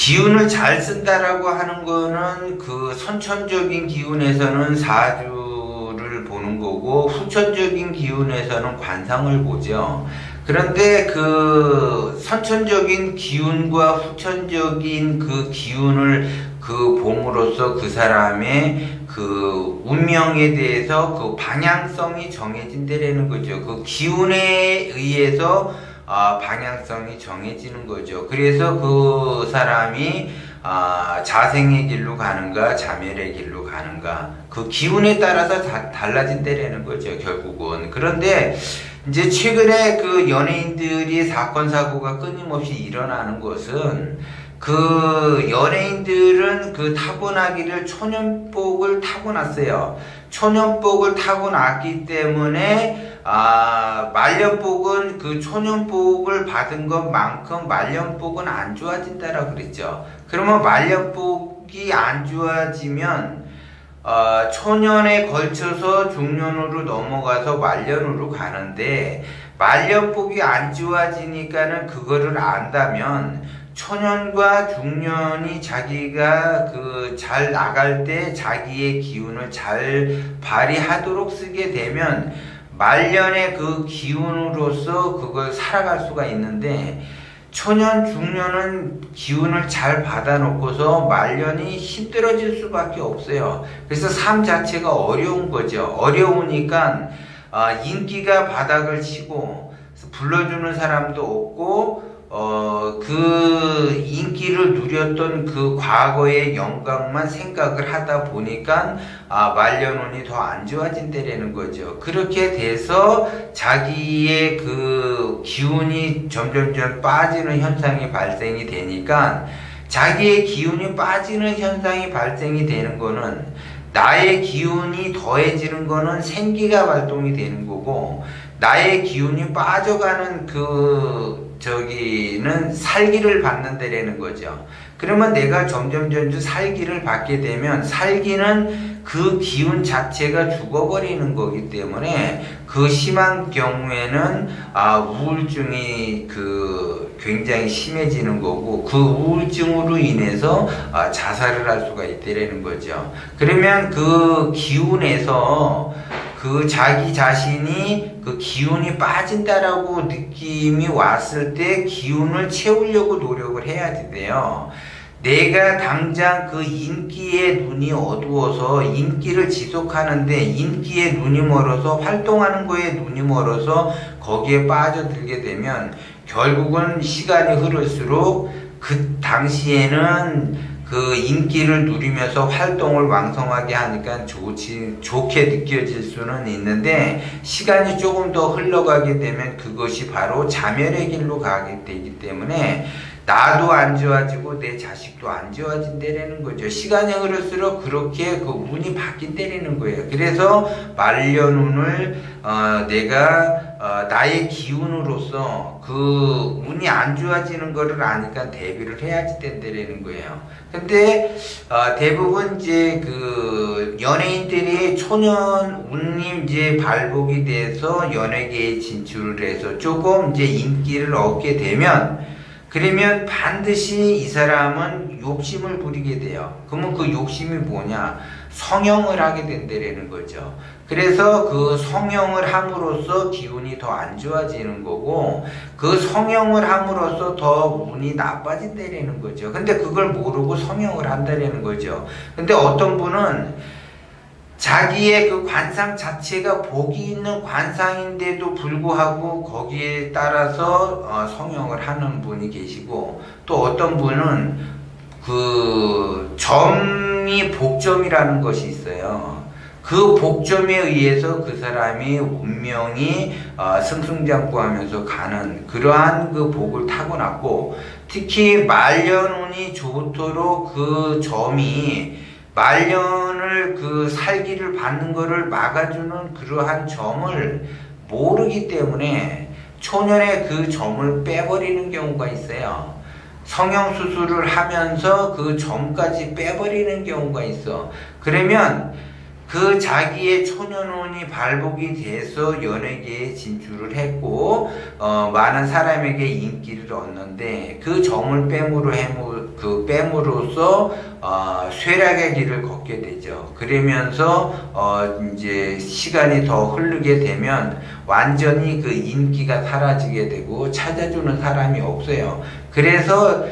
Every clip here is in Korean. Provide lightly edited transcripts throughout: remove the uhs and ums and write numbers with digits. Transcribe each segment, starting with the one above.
기운을 잘 쓴다라고 하는 거는 그 선천적인 기운에서는 사주를 보는 거고 후천적인 기운에서는 관상을 보죠. 그런데 그 선천적인 기운과 후천적인 그 기운을 그 봄으로써 그 사람의 그 운명에 대해서 그 방향성이 정해진다라는 거죠. 그 기운에 의해서 방향성이 정해지는 거죠. 그래서 그 사람이 자생의 길로 가는가 자멸의 길로 가는가 그 기운에 따라서 달라진다라는 거죠, 결국은. 그런데 이제 최근에 그 연예인들이 사건 사고가 끊임없이 일어나는 것은 그 연예인들은 그 타고나기를 초년복을 타고났어요. 초년복을 타고났기 때문에 말년복은 그 초년복을 받은 것만큼 말년복은 안 좋아진다라고 그랬죠. 그러면 말년복이 안 좋아지면 초년에 걸쳐서 중년으로 넘어가서 말년으로 가는데 말년복이 안 좋아지니까는 그거를 안다면 초년과 중년이 자기가 그 잘 나갈 때 자기의 기운을 잘 발휘하도록 쓰게 되면 말년의 그 기운으로서 그걸 살아갈 수가 있는데 초년, 중년은 기운을 잘 받아놓고서 말년이 힘들어질 수밖에 없어요. 그래서 삶 자체가 어려운 거죠. 어려우니까 인기가 바닥을 치고 불러주는 사람도 없고 그 인기를 누렸던 그 과거의 영광만 생각을 하다 보니까 말년운이 더 안 좋아진다라는 거죠. 그렇게 돼서 자기의 그 기운이 점점점 빠지는 현상이 발생이 되니까 자기의 기운이 빠지는 현상이 발생이 되는 거는 나의 기운이 더해지는 거는 생기가 발동이 되는 거고 나의 기운이 빠져가는 저기는 살기를 받는다라는 거죠. 그러면 내가 점점 살기를 받게 되면 살기는 그 기운 자체가 죽어버리는 거기 때문에 그 심한 경우에는 우울증이 굉장히 심해지는 거고 그 우울증으로 인해서 자살을 할 수가 있다라는 거죠. 그러면 그 기운에서 그 자기 자신이 그 기운이 빠진다라고 느낌이 왔을 때 기운을 채우려고 노력을 해야 돼요. 내가 당장 그 인기의 눈이 어두워서 인기를 지속하는데 인기의 눈이 멀어서 활동하는 거에 눈이 멀어서 거기에 빠져들게 되면 결국은 시간이 흐를수록 그 당시에는 그 인기를 누리면서 활동을 왕성하게 하니까 좋게 느껴질 수는 있는데 시간이 조금 더 흘러가게 되면 그것이 바로 자멸의 길로 가게 되기 때문에 나도 안 좋아지고 내 자식도 안 좋아진다라는 거죠. 시간이 흐를수록 그렇게 그 운이 바뀐다라는 거예요. 그래서 말년운을 내가 나의 기운으로서 그 운이 안 좋아지는 거를 아니까 대비를 해야지 된다라는 거예요. 근데 대부분 이제 그 연예인들이 초년 운이 이제 발복이 돼서 연예계에 진출을 해서 조금 이제 인기를 얻게 되면 그러면 반드시 이 사람은 욕심을 부리게 돼요. 그러면 그 욕심이 뭐냐? 성형을 하게 된다라는 거죠. 그래서 그 성형을 함으로써 기운이 더 안 좋아지는 거고 그 성형을 함으로써 더 운이 나빠진다라는 거죠. 근데 그걸 모르고 성형을 한다라는 거죠. 근데 어떤 분은 자기의 그 관상 자체가 복이 있는 관상인데도 불구하고 거기에 따라서 성형을 하는 분이 계시고 또 어떤 분은 그 점이 복점이라는 것이 있어요. 그 복점에 의해서 그 사람이 운명이 승승장구하면서 가는 그러한 그 복을 타고났고 특히 말년운이 좋도록 그 점이 말년을 그 살기를 받는 것을 막아주는 그러한 점을 모르기 때문에 초년에 그 점을 빼버리는 경우가 있어요. 성형수술을 하면서 그 점까지 빼버리는 경우가 있어. 그러면 그 자기의 초년운이 발복이 돼서 연예계에 진출을 했고 많은 사람에게 인기를 얻는데 그 점을 뺨으로써 쇠락의 길을 걷게 되죠. 그러면서 이제 시간이 더 흐르게 되면 완전히 그 인기가 사라지게 되고 찾아주는 사람이 없어요. 그래서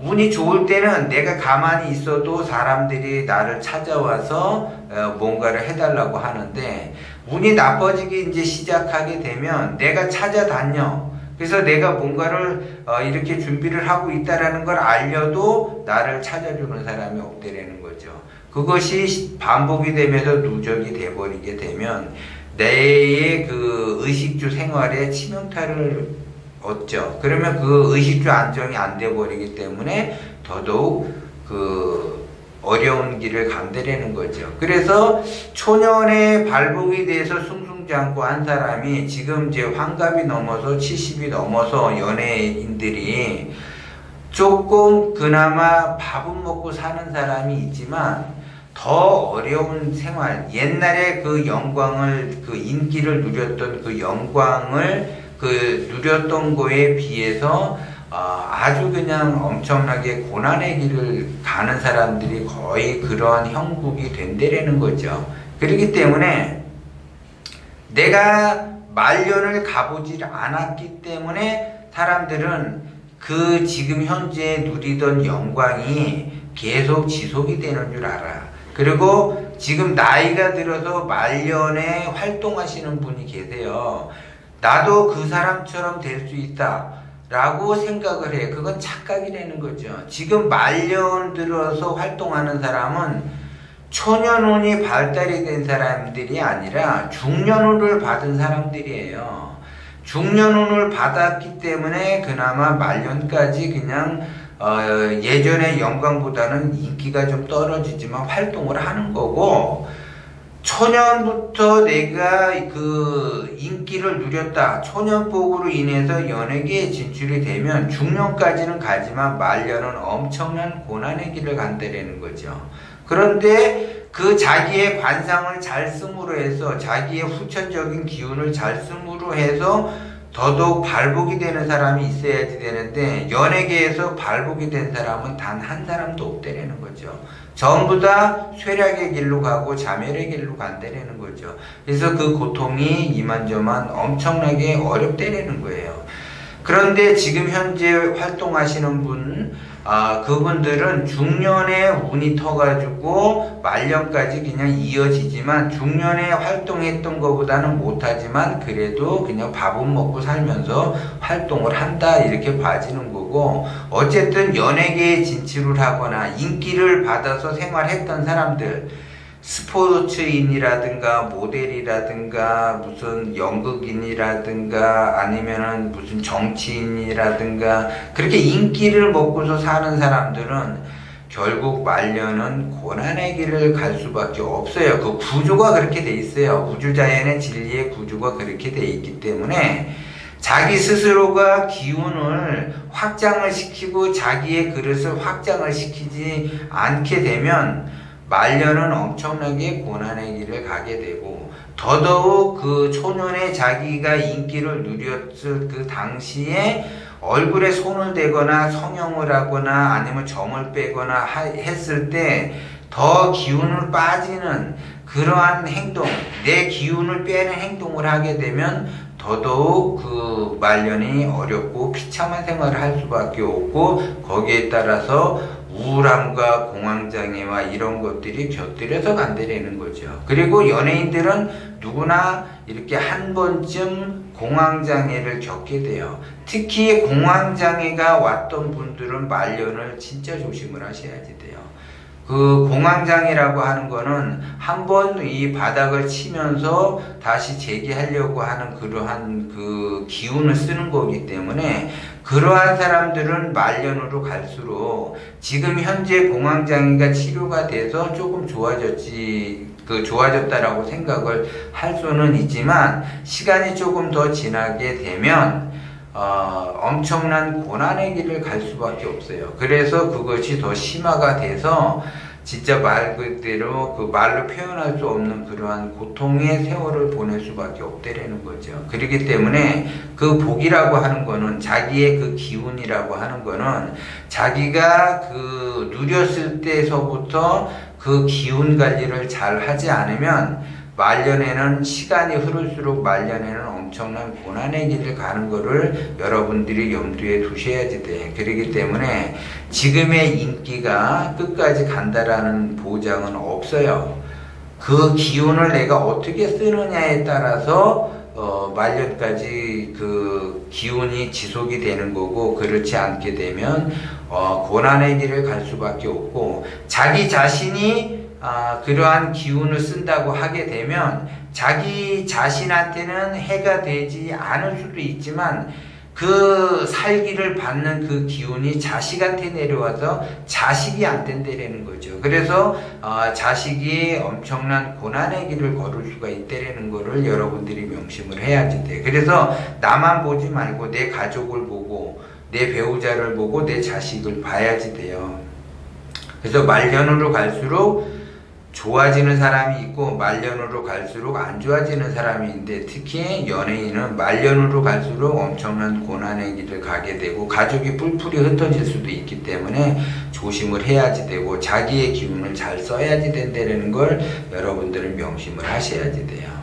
운이 좋을 때는 내가 가만히 있어도 사람들이 나를 찾아와서 뭔가를 해달라고 하는데, 운이 나빠지기 이제 시작하게 되면 내가 찾아다녀. 그래서 내가 뭔가를 이렇게 준비를 하고 있다라는 걸 알려도 나를 찾아주는 사람이 없다라는 거죠. 그것이 반복이 되면서 누적이 돼버리게 되면 내의 그 의식주 생활에 치명타를 얻죠. 그러면 그 의식주 안정이 안 돼 버리기 때문에 더더욱 그 어려운 길을 간다라는 거죠. 그래서 초년에 발복이 돼서 승승장구한 사람이 지금 이제 환갑이 넘어서 70이 넘어서 연예인들이 조금 그나마 밥은 먹고 사는 사람이 있지만 더 어려운 생활, 옛날에 그 영광을, 그 인기를 누렸던 그 영광을 누렸던 거에 비해서 아주 그냥 엄청나게 고난의 길을 가는 사람들이 거의 그러한 형국이 된다라는 거죠. 그렇기 때문에 내가 말년을 가보질 않았기 때문에 사람들은 그 지금 현재 누리던 영광이 계속 지속이 되는 줄 알아. 그리고 지금 나이가 들어서 말년에 활동하시는 분이 계세요. 나도 그 사람처럼 될 수 있다 라고 생각을 해. 그건 착각이라는 거죠. 지금 말년 들어서 활동하는 사람은 초년운이 발달이 된 사람들이 아니라 중년운을 받은 사람들이에요. 중년운을 받았기 때문에 그나마 말년까지 그냥 예전의 영광보다는 인기가 좀 떨어지지만 활동을 하는 거고, 초년부터 내가 그 인기를 누렸다. 초년복으로 인해서 연예계에 진출이 되면 중년까지는 가지만 말년은 엄청난 고난의 길을 간다라는 거죠. 그런데 그 자기의 관상을 잘 씀으로 해서 자기의 후천적인 기운을 잘 씀으로 해서 더더욱 발복이 되는 사람이 있어야지 되는데, 연예계에서 발복이 된 사람은 단 한 사람도 없다라는 거죠. 전부 다 쇠락의 길로 가고 자멸의 길로 간다라는 거죠. 그래서 그 고통이 이만저만 엄청나게 어렵다라는 거예요. 그런데 지금 현재 활동하시는 분, 그분들은 중년에 운이 터가지고 말년까지 그냥 이어지지만, 중년에 활동했던 것보다는 못하지만 그래도 그냥 밥은 먹고 살면서 활동을 한다 이렇게 봐지는 거고, 어쨌든 연예계에 진출을 하거나 인기를 받아서 생활했던 사람들, 스포츠인이라든가 모델이라든가 무슨 연극인이라든가 아니면은 무슨 정치인이라든가 그렇게 인기를 먹고서 사는 사람들은 결국 말년은 고난의 길을 갈 수밖에 없어요. 그 구조가 그렇게 돼 있어요. 우주자연의 진리의 구조가 그렇게 돼 있기 때문에 자기 스스로가 기운을 확장을 시키고 자기의 그릇을 확장을 시키지 않게 되면 말년은 엄청나게 고난의 길을 가게 되고, 더더욱 그 초년에 자기가 인기를 누렸을 그 당시에 얼굴에 손을 대거나 성형을 하거나 아니면 점을 빼거나 했을 때 더 기운을 빠지는 그러한 행동, 내 기운을 빼는 행동을 하게 되면 더더욱 그 말년이 어렵고 비참한 생활을 할 수밖에 없고, 거기에 따라서 우울함과 공황장애와 이런 것들이 곁들여서 간다라는 거죠. 그리고 연예인들은 누구나 이렇게 한 번쯤 공황장애를 겪게 돼요. 특히 공황장애가 왔던 분들은 말년을 진짜 조심을 하셔야지 돼요. 그 공황장애라고 하는 거는 한 번 이 바닥을 치면서 다시 재기하려고 하는 그러한 그 기운을 쓰는 거기 때문에, 그러한 사람들은 말년으로 갈수록 지금 현재 공황장애가 치료가 돼서 조금 좋아졌다라고 생각을 할 수는 있지만, 시간이 조금 더 지나게 되면 엄청난 고난의 길을 갈 수밖에 없어요. 그래서 그것이 더 심화가 돼서 진짜 말 그대로 그 말로 표현할 수 없는 그러한 고통의 세월을 보낼 수밖에 없다라는 거죠. 그렇기 때문에 그 복이라고 하는 거는 자기의 그 기운이라고 하는 거는 자기가 그 누렸을 때서부터 그 기운 관리를 잘 하지 않으면 말년에는 시간이 흐를수록 말년에는 엄청난 고난의 길을 가는 거를 여러분들이 염두에 두셔야지 돼. 그렇기 때문에 지금의 인기가 끝까지 간다라는 보장은 없어요. 그 기운을 내가 어떻게 쓰느냐에 따라서 말년까지 그 기운이 지속이 되는 거고, 그렇지 않게 되면 고난의 길을 갈 수밖에 없고, 자기 자신이 그러한 기운을 쓴다고 하게 되면 자기 자신한테는 해가 되지 않을 수도 있지만 그 살기를 받는 그 기운이 자식한테 내려와서 자식이 안 된다라는 거죠. 그래서 자식이 엄청난 고난의 길을 걸을 수가 있다라는 거를 여러분들이 명심을 해야지 돼. 그래서 나만 보지 말고 내 가족을 보고 내 배우자를 보고 내 자식을 봐야지 돼요. 그래서 말년으로 갈수록 좋아지는 사람이 있고 말년으로 갈수록 안 좋아지는 사람이 있는데, 특히 연예인은 말년으로 갈수록 엄청난 고난의 길을 가게 되고 가족이 뿔뿔이 흩어질 수도 있기 때문에 조심을 해야지 되고 자기의 기운을 잘 써야지 된다는 걸 여러분들은 명심을 하셔야지 돼요.